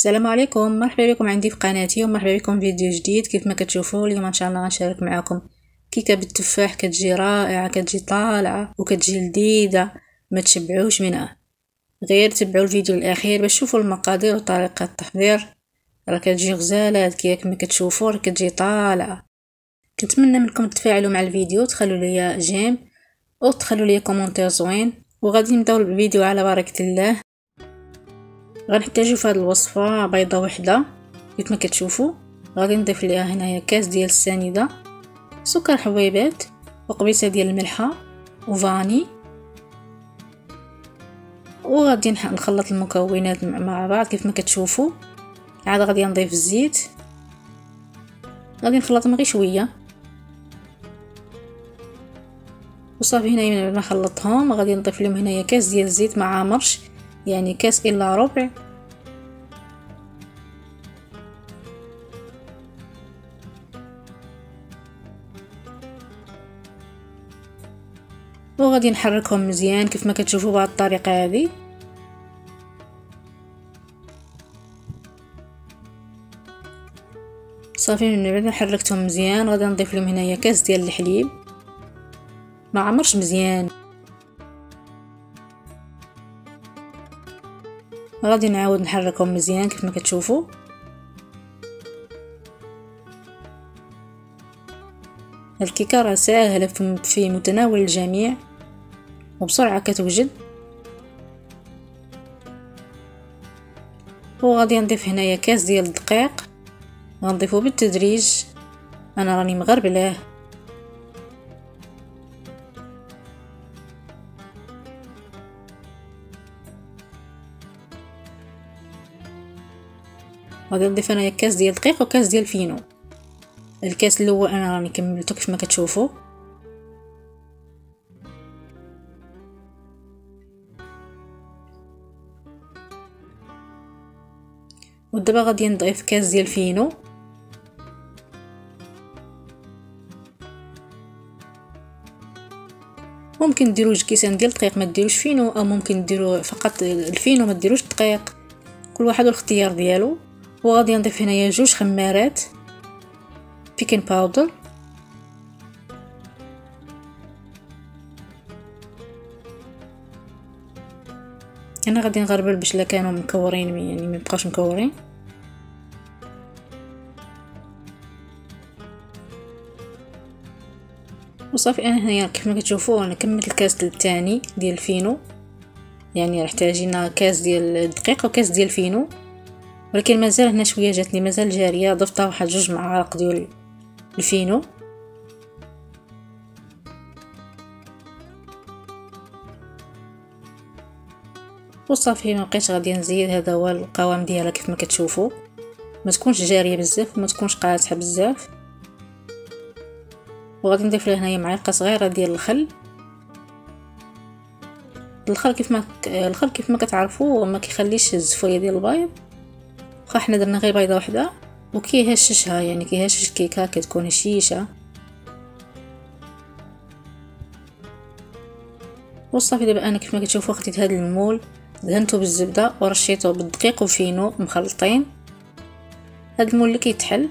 السلام عليكم، مرحبا بكم عندي في قناتي ومرحبا بكم في فيديو جديد. كيف ما كتشوفوا اليوم ان شاء الله غنشارك معكم كيكه بالتفاح. كتجي رائعه، كتجي طالعه وكتجي لذيذه، ما تشبعوش منها. غير تبعوا الفيديو الاخير باش تشوفوا المقادير وطريقه التحضير. راه كتجي غزاله هاد الكيكه كما كتشوفوا، راه كتجي طالعه. كنتمنى منكم تفاعلوا مع الفيديو، تخلوا لي جيم وتخلوا لي كومونتير زوين. وغادي نبداو بالفيديو على بركه الله. غنحتاجو في هذه الوصفه بيضه وحده كيف ما كتشوفوا. غادي نضيف ليها هنايا كاس ديال السنيده، سكر حبيبات، وقبيصه ديال الملحه وفاني. وغادي نخلط المكونات مع بعض كيف ما كتشوفوا. عاد غادي نضيف الزيت، غادي نخلطهم غير شويه وصافي. هنايا من بعد ما خلطتهم غادي نضيف لهم هنايا كاس ديال الزيت ما عامرش، يعني كاس الا ربع. وغادي نحركهم مزيان كيف ما كتشوفوا بهذه الطريقه هذه. صافي من بعد ما حركتهم مزيان غادي نضيف لهم هنايا كاس ديال الحليب ما عمرش مزيان. غادي نعاود نحركهم مزيان كيف ما كتشوفوا. الكيكه راه ساهله في متناول الجميع وبسرعه كتوجد. وغادي نضيف هنايا كاس ديال الدقيق، غنضيفو بالتدريج، انا راني مغربلاه. غادي نضيف انايا كاس ديال الدقيق وكاس ديال الفينو. الكاس الاول انا راني كملته كيف ما كتشوفوا. ودابا غادي نضيف كاس ديال الفينو. ممكن ديروا جوج كيسان ديال الدقيق ما ديروش فينو، او ممكن ديروا فقط الفينو ما ديروش الدقيق، كل واحد والاختيار ديالو. وغادي نضيف هنايا جوج خمارات بيكين باودر. انا غادي نغربل باش لا كانوا مكورين يعني ما يبقاوش مكورين. وصافي انا هنايا كيف ما كتشوفوا انا كملت الكاس الثاني ديال الفينو، يعني راح تاجينا كاس ديال الدقيق وكاس ديال الفينو، ولكن مازال هنا شويه جاتني مازال جاريه. ضفتها واحد جوج معالق ديال الفينو. وصافي ما بقيتش غادي نزيد. هذا هو القوام ديالها كيف ما كتشوفوا، ما تكونش جاريه بزاف وما تكونش قاصحه بزاف. وغادي نضيف لها هنايا معلقه صغيره ديال الخل. الخل كيف ما كتعرفوا ما كيخليش الزفويه ديال البيض، واخا حنا درنا غير بيضه واحده وكيهششها، يعني كيهشش الكيكه كتكون هشيشه. وصافي دابا انا كيف ما كتشوفوا خديت هذا المول دهنته بالزبده ورشيته بالدقيق وفينو مخلطين. هذا المول اللي كيتحل.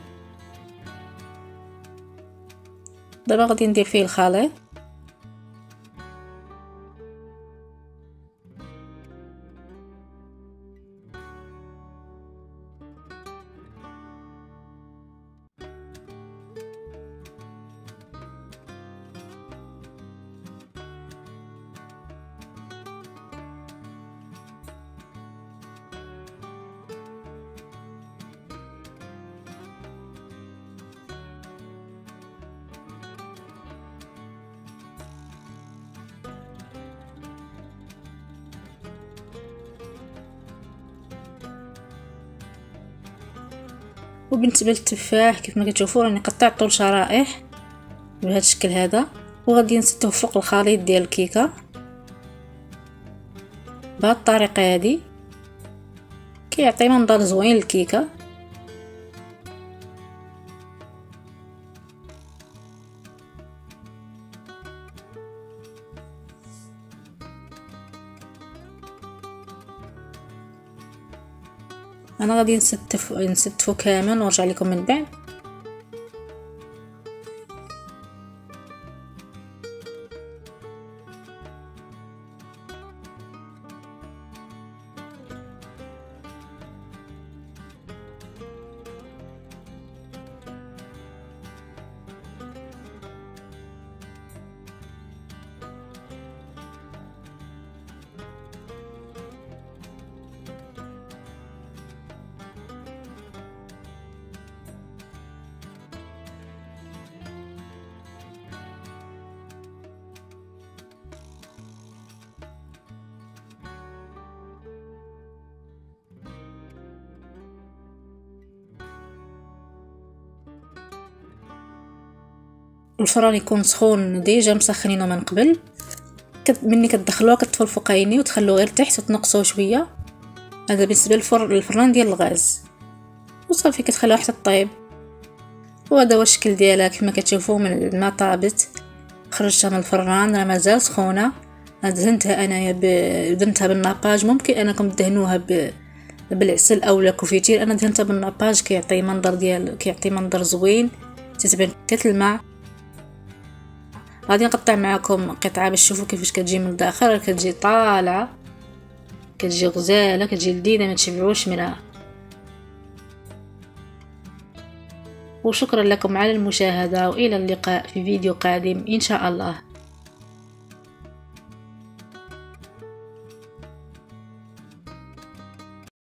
دابا غادي ندير فيه الخليط. وبالنسبه للتفاح كيف ما كتشوفوا راني قطعته لشرائح بهذا الشكل هذا. وغادي نسدوه فوق الخليط ديال الكيكه بهذه الطريقه هذه، كيعطي منظر زوين للكيكه. انا غادي نستفو كامل ونرجع لكم من بعد. الفران يكون سخون ديجا مسخنينه من قبل. مني كتدخلوها كتطفوا الفوقاني وتخلوه غير تحت وتنقصوه شويه. هذا بالنسبه للفران ديال الغاز، وصافي كتخليوها حتى طيب. وهذا هو الشكل ديالها كما كتشوفوا من ما طابت. خرجتها من الفران راه مازال سخونه. دهنتها انايا دهنتها بالناباج. ممكن انكم تدهنوها بالعسل او الكوفيتير. انا دهنتها بالناباج كيعطي منظر زوين، تتبان كتلمع. غادي نقطع معكم قطعه باش تشوفوا كيفاش كتجي من الداخل. كتجي طالعه، كتجي غزاله، كتجي لذيذه، ما تشبعوش منها. وشكرا لكم على المشاهده، والى اللقاء في فيديو قادم ان شاء الله.